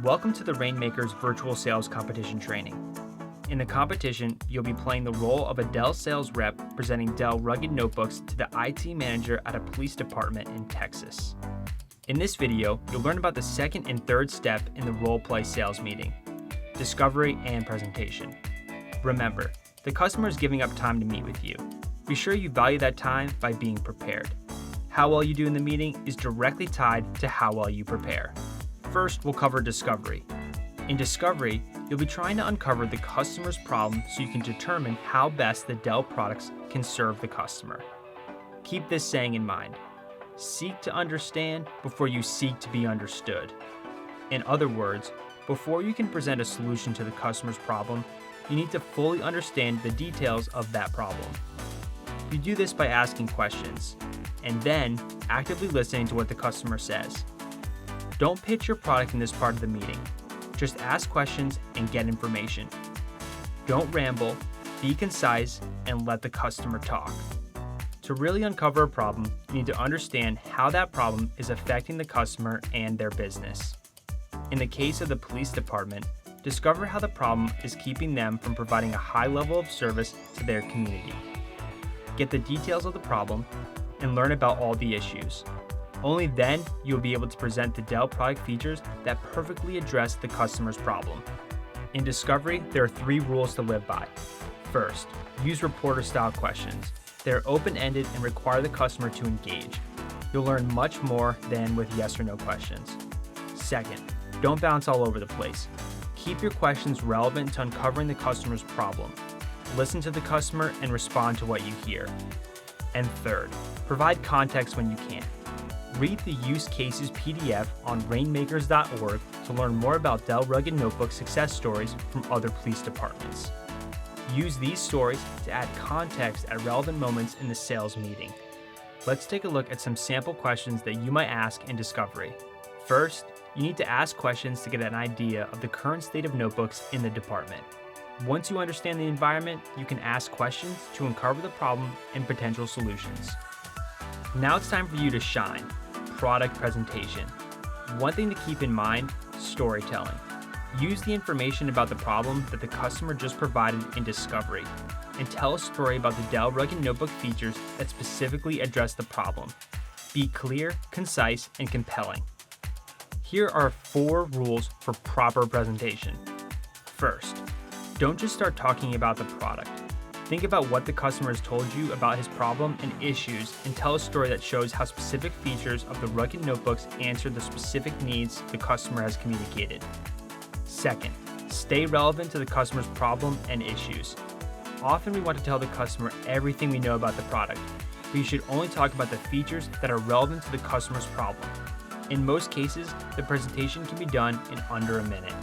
Welcome to the Rainmakers Virtual Sales Competition Training. In the competition, you'll be playing the role of a Dell sales rep presenting Dell rugged notebooks to the IT manager at a police department in Texas. In this video, you'll learn about the second and third step in the role-play sales meeting, discovery and presentation. Remember, the customer is giving up time to meet with you. Be sure you value that time by being prepared. How well you do in the meeting is directly tied to how well you prepare. First, we'll cover discovery. In discovery, you'll be trying to uncover the customer's problem so you can determine how best the Dell products can serve the customer. Keep this saying in mind: seek to understand before you seek to be understood. In other words, before you can present a solution to the customer's problem, you need to fully understand the details of that problem. You do this by asking questions, and then actively listening to what the customer says. Don't pitch your product in this part of the meeting. Just ask questions and get information. Don't ramble, be concise, and let the customer talk. To really uncover a problem, you need to understand how that problem is affecting the customer and their business. In the case of the police department, discover how the problem is keeping them from providing a high level of service to their community. Get the details of the problem and learn about all the issues. Only then you'll be able to present the Dell product features that perfectly address the customer's problem. In discovery, there are 3 rules to live by. First, use reporter-style questions. They're open-ended and require the customer to engage. You'll learn much more than with yes or no questions. Second, don't bounce all over the place. Keep your questions relevant to uncovering the customer's problem. Listen to the customer and respond to what you hear. And third, provide context when you can. Read the Use Cases PDF on rainmakers.org to learn more about Dell rugged notebook success stories from other police departments. Use these stories to add context at relevant moments in the sales meeting. Let's take a look at some sample questions that you might ask in discovery. First, you need to ask questions to get an idea of the current state of notebooks in the department. Once you understand the environment, you can ask questions to uncover the problem and potential solutions. Now it's time for you to shine. Product presentation. One thing to keep in mind: storytelling. Use the information about the problem that the customer just provided in discovery and tell a story about the Dell rugged notebook features that specifically address the problem. Be clear, concise, and compelling. Here are 4 rules for proper presentation. First, don't just start talking about the product. Think about what the customer has told you about his problem and issues and tell a story that shows how specific features of the rugged notebooks answer the specific needs the customer has communicated. Second, stay relevant to the customer's problem and issues. Often we want to tell the customer everything we know about the product, but you should only talk about the features that are relevant to the customer's problem. In most cases, the presentation can be done in under a minute.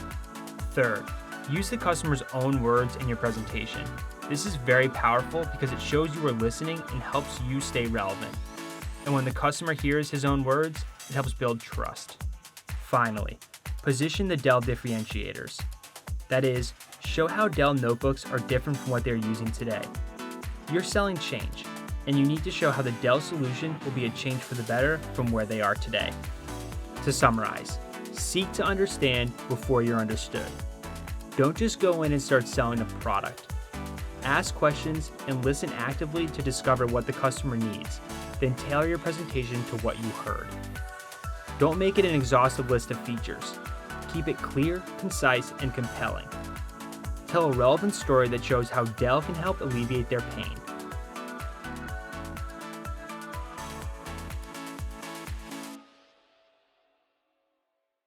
Third, use the customer's own words in your presentation. This is very powerful because it shows you are listening and helps you stay relevant. And when the customer hears his own words, it helps build trust. Finally, position the Dell differentiators. That is, show how Dell notebooks are different from what they're using today. You're selling change, and you need to show how the Dell solution will be a change for the better from where they are today. To summarize, seek to understand before you're understood. Don't just go in and start selling a product. Ask questions and listen actively to discover what the customer needs, then tailor your presentation to what you heard. Don't make it an exhaustive list of features. Keep it clear, concise, and compelling. Tell a relevant story that shows how Dell can help alleviate their pain.